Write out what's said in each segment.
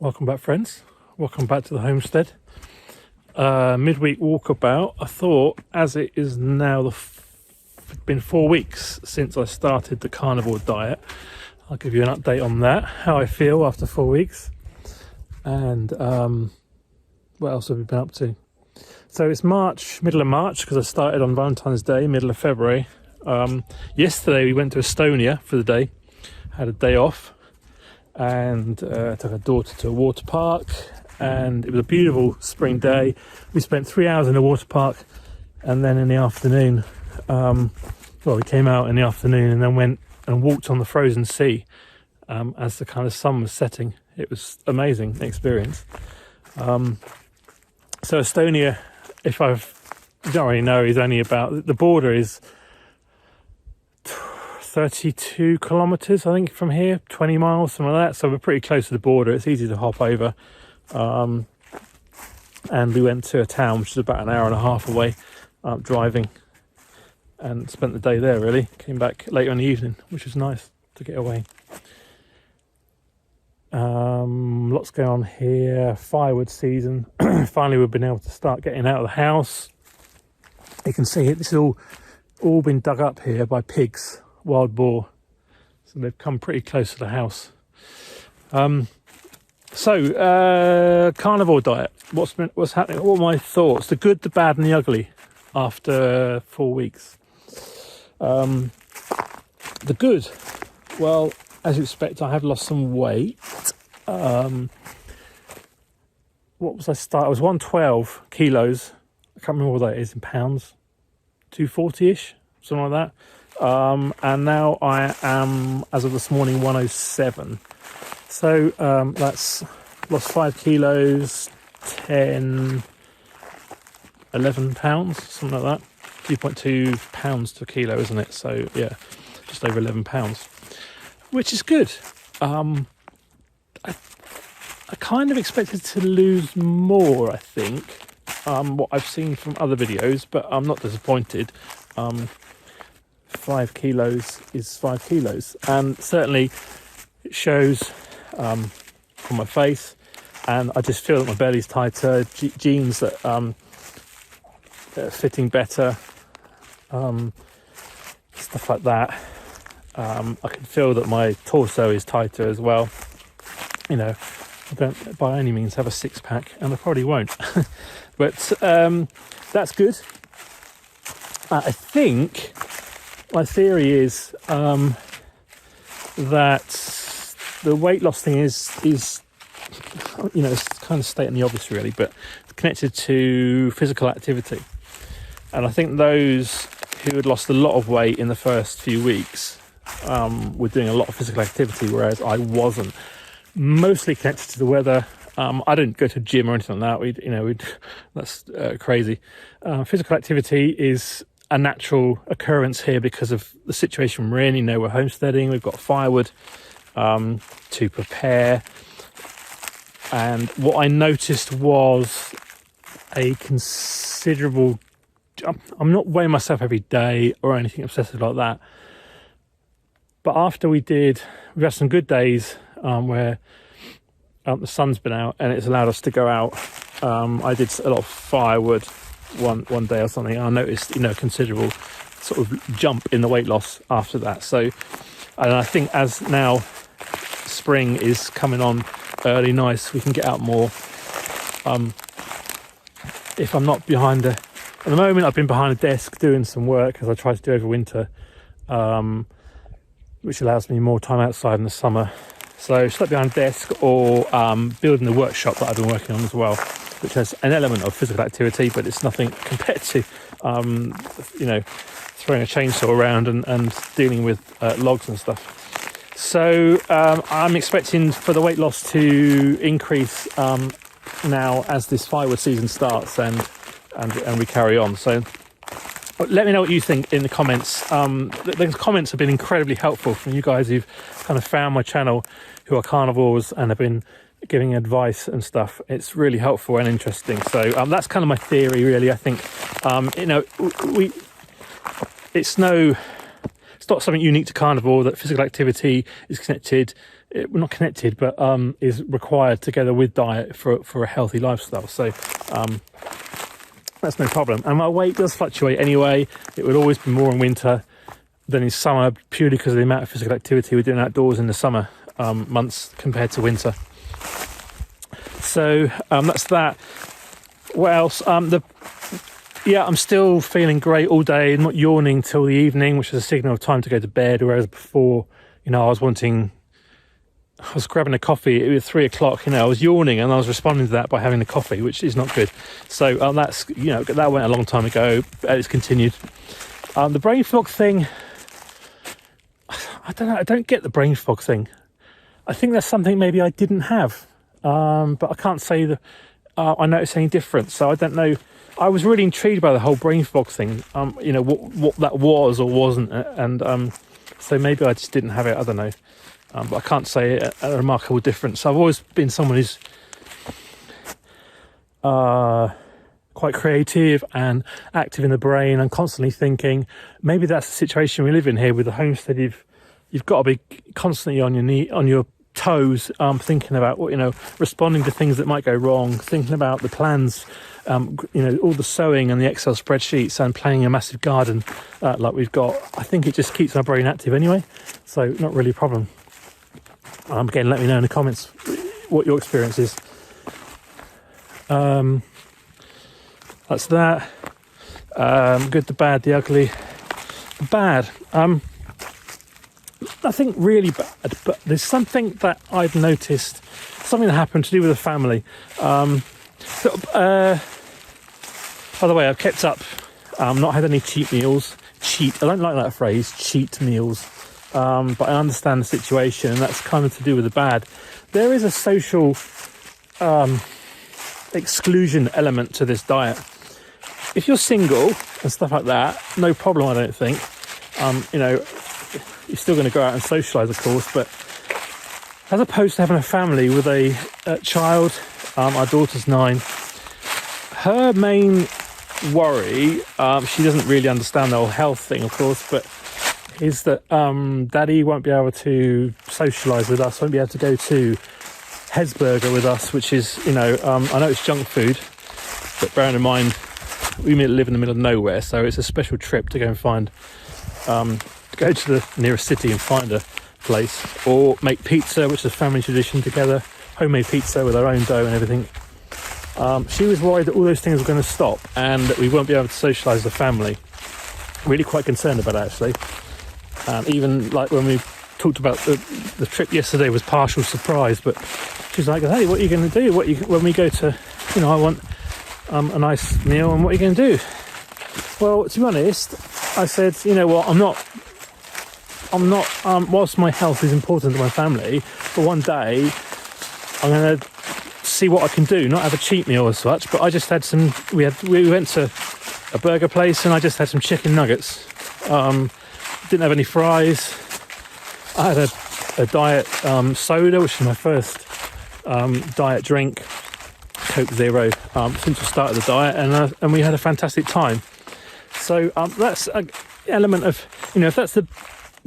Welcome back, friends. Welcome back to the homestead. Midweek walkabout. I thought, as it is now been 4 weeks since I started the carnivore diet, I'll give you an update on that, how I feel after 4 weeks, and what else have we been up to. So it's March, middle of March, because I started on Valentine's Day, middle of February. Yesterday we went to Estonia for the day, had a day off, and took our daughter to a water park, and it was a beautiful spring day. We spent 3 hours in the water park, and then in the afternoon, we came out in the afternoon and then went and walked on the frozen sea as the kind of sun was setting. It was amazing experience. So Estonia, if you don't really know, is only about, the border is 32 kilometers, I think, from here, 20 miles, something like that. So we're pretty close to the border. It's easy to hop over. And we went to a town which is about an hour and a half away, driving, and spent the day there, really. Came back later in the evening, which was nice to get away. Lots going on here. Firewood season. Finally, we've been able to start getting out of the house. You can see it. This is all been dug up here by pigs, wild boar. So they've come pretty close to the house. Carnivore diet. What's happening? What are my thoughts? The good, the bad, and the ugly after 4 weeks. The good. Well, as you expect, I have lost some weight. What was I start? I was 112 kilos. I can't remember what that is in pounds. 240-ish, something like that. And now I am, as of this morning, 107. So that's lost 5 kilos, 11 pounds, something like that. 2.2 pounds to a kilo, isn't it? So yeah, just over 11 pounds, which is good. I kind of expected to lose more, I think, what I've seen from other videos, but I'm not disappointed. 5 kilos is 5 kilos, and certainly it shows on my face, and I just feel that my belly's tighter, jeans that are fitting better, stuff like that. I can feel that my torso is tighter as well. You know, I don't by any means have a six-pack, and I probably won't. But that's good. I think my theory is that the weight loss thing is it's kind of stating the obvious, really, but connected to physical activity. And I think those who had lost a lot of weight in the first few weeks were doing a lot of physical activity, whereas I wasn't. Mostly connected to the weather. I don't go to a gym or anything like that. That's crazy. Physical activity is a natural occurrence here because of the situation we're in. You know, we're homesteading. We've got firewood to prepare. And what I noticed was a considerable... I'm not weighing myself every day or anything obsessive like that. But after we've had some good days where the sun's been out and it's allowed us to go out. I did a lot of firewood one day or something. I noticed, a considerable sort of jump in the weight loss after that. So, and I think as now spring is coming on early, nice, we can get out more. If I'm not behind at the moment, I've been behind a desk doing some work, as I try to do over winter, which allows me more time outside in the summer. So stuck behind a desk or building the workshop that I've been working on as well, which has an element of physical activity, but it's nothing compared to, throwing a chainsaw around and dealing with logs and stuff. So I'm expecting for the weight loss to increase now as this firewood season starts and we carry on. So let me know what you think in the comments. The comments have been incredibly helpful from you guys who've kind of found my channel, who are carnivores and have been giving advice and stuff. It's really helpful and interesting. So that's kind of my theory, really. I think it's not something unique to carnivore that physical activity is connected not connected, but is required together with diet for a healthy lifestyle. So that's no problem. And my weight does fluctuate anyway. It would always be more in winter than in summer, purely because of the amount of physical activity we're doing outdoors in the summer months compared to winter. So that's that. What else? I'm still feeling great all day, not yawning till the evening, which is a signal of time to go to bed. Whereas before, I was grabbing a coffee. It was 3 o'clock. I was yawning, and I was responding to that by having the coffee, which is not good. So that's that went a long time ago. It's continued. The brain fog thing. I don't know. I don't get the brain fog thing. I think that's something maybe I didn't have, but I can't say that I noticed any difference. So I don't know. I was really intrigued by the whole brain fog thing. What that was or wasn't, and so maybe I just didn't have it. I don't know, but I can't say a remarkable difference. I've always been someone who's quite creative and active in the brain and constantly thinking. Maybe that's the situation we live in here with the homestead. You've got to be constantly on your toes, thinking about responding to things that might go wrong, thinking about the plans, all the sewing and the Excel spreadsheets and planning a massive garden like we've got. I think it just keeps my brain active anyway, so not really a problem. Again, let me know in the comments what your experience is. That's that. Good, the bad, the ugly. The bad. Nothing really bad, but there's something that I've noticed, something that happened to do with the family. By the way, I've kept up, not had any cheat meals. I don't like that phrase, cheat meals. But I understand the situation, and that's kind of to do with the bad. There is a social exclusion element to this diet. If you're single and stuff like that, no problem, I don't think. You're still going to go out and socialise, of course, but as opposed to having a family with a child, our daughter's 9, her main worry, she doesn't really understand the whole health thing, of course, but is that Daddy won't be able to socialise with us, won't be able to go to Hesburger with us, which is, I know it's junk food, but bearing in mind, we live in the middle of nowhere, so it's a special trip to go and find, go to the nearest city and find a place, or make pizza, which is a family tradition together, homemade pizza with our own dough and everything. She was worried that all those things were going to stop and that we won't be able to socialise the family. Really quite concerned about it, actually. Even like when we talked about the trip yesterday was partial surprise, but she's like, hey, what are you going to do? When we go to, I want a nice meal, and what are you going to do? Well, to be honest, I said, I'm not, whilst my health is important to my family, but one day I'm going to see what I can do, not have a cheat meal as such, but I just had we went to a burger place and I just had some chicken nuggets. Didn't have any fries. I had a diet soda, which is my first diet drink, Coke Zero, since we started the diet, and we had a fantastic time. So that's an element of, if that's the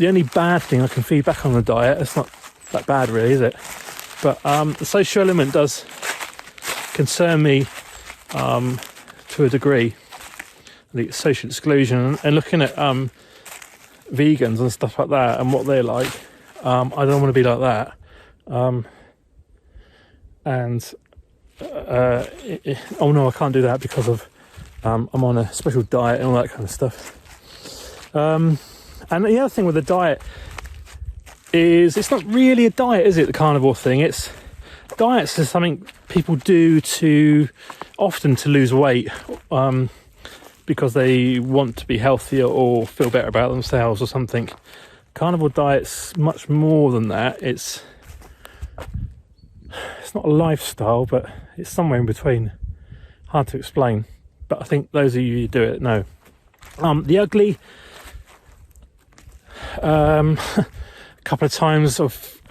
only bad thing I can feed back on the diet, it's not that bad really, is it? But the social element does concern me to a degree, the social exclusion, and looking at vegans and stuff like that and what they're like. I don't want to be like that. Oh no, I can't do that because of I'm on a special diet and all that kind of stuff. And the other thing with the diet is it's not really a diet, is it? The carnivore thing. Diets is something people do often to lose weight, because they want to be healthier or feel better about themselves or something. Carnivore diet's much more than that. It's not a lifestyle, but it's somewhere in between. Hard to explain, but I think those of you who do it know. The ugly, a couple of times of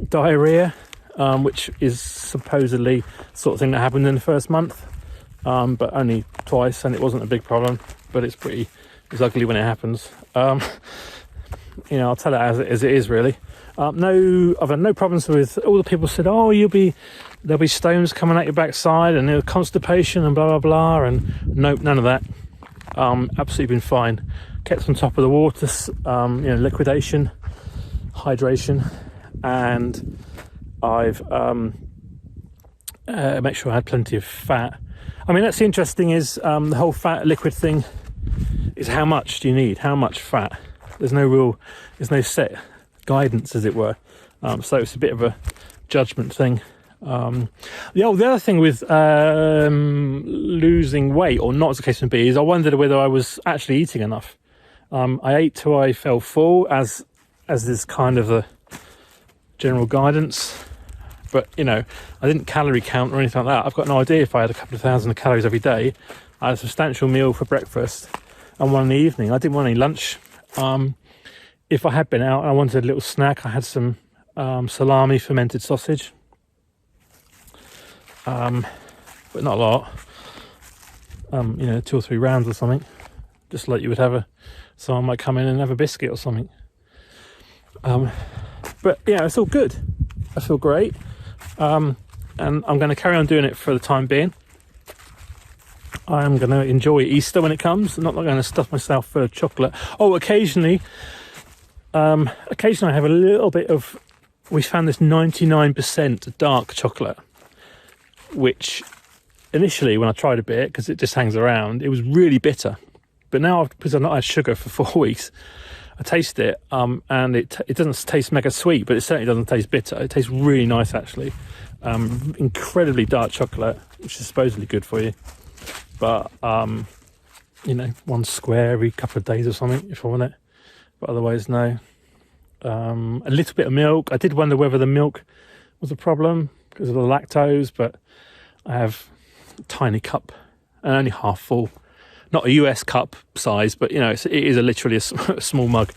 diarrhea, which is supposedly the sort of thing that happened in the first month, but only twice, and it wasn't a big problem, but it's ugly when it happens. I'll tell it as it is really. No, I've had no problems with all the people said, oh, there'll be stones coming out your backside and constipation and blah, blah, blah. And nope, none of that. Absolutely been fine. Kept on top of the water, liquidation, hydration, and I've make sure I had plenty of fat. I mean, that's interesting is the whole fat liquid thing is how much do you need? How much fat? There's no set guidance, as it were. So it's a bit of a judgment thing. The other thing with losing weight, or not as the case may be, is I wondered whether I was actually eating enough. I ate till I fell full, as is kind of the general guidance. But, I didn't calorie count or anything like that. I've got no idea if I had a couple of thousand calories every day. I had a substantial meal for breakfast and one in the evening. I didn't want any lunch. If I had been out and I wanted a little snack, I had some salami fermented sausage. But not a lot. 2 or 3 rounds or something. Just like you would have someone might come in and have a biscuit or something. But yeah, it's all good. I feel great. And I'm going to carry on doing it for the time being. I'm going to enjoy Easter when it comes. I'm not going to stuff myself full of chocolate. Oh, occasionally I have a little bit of, we found this 99% dark chocolate, which initially when I tried a bit, because it just hangs around, it was really bitter. But now, because I've not had sugar for 4 weeks, I taste it, and it doesn't taste mega sweet, but it certainly doesn't taste bitter. It tastes really nice, actually. Incredibly dark chocolate, which is supposedly good for you. But, 1 square every couple of days or something, if I want it. But otherwise, no. A little bit of milk. I did wonder whether the milk was a problem because of the lactose, but I have a tiny cup and only half full. Not a US cup size, but it is literally a small mug.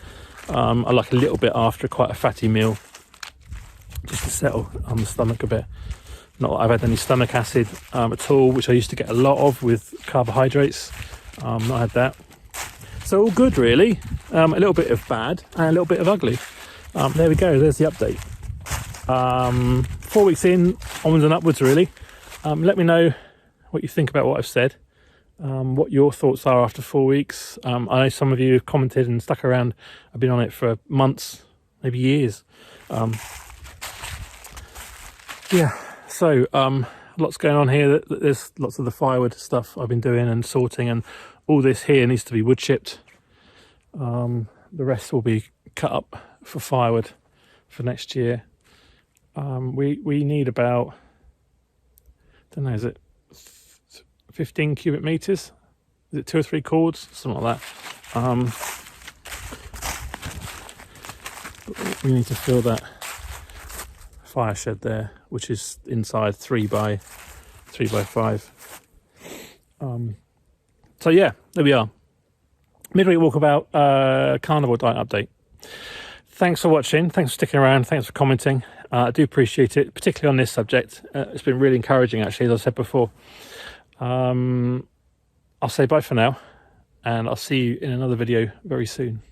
I like a little bit after quite a fatty meal, just to settle on the stomach a bit. Not that I've had any stomach acid at all, which I used to get a lot of with carbohydrates. Not had that. So all good, really. A little bit of bad and a little bit of ugly. There we go. There's the update. 4 weeks in, onwards and upwards, really. Let me know what you think about what I've said. What your thoughts are after 4 weeks. I know some of you have commented and stuck around. I've been on it for months, maybe years. So lots going on here. There's lots of the firewood stuff I've been doing and sorting, and all this here needs to be wood chipped. The rest will be cut up for firewood for next year. We need about, I don't know, is it 15 cubic meters? Is it 2 or 3 cords? Something like that. We need to fill that fire shed there, which is inside 3 by 5. So yeah, there we are. Midweek walkabout, carnivore diet update. Thanks for watching. Thanks for sticking around. Thanks for commenting. I do appreciate it, particularly on this subject. It's been really encouraging, actually, as I said before. I'll say bye for now, and I'll see you in another video very soon.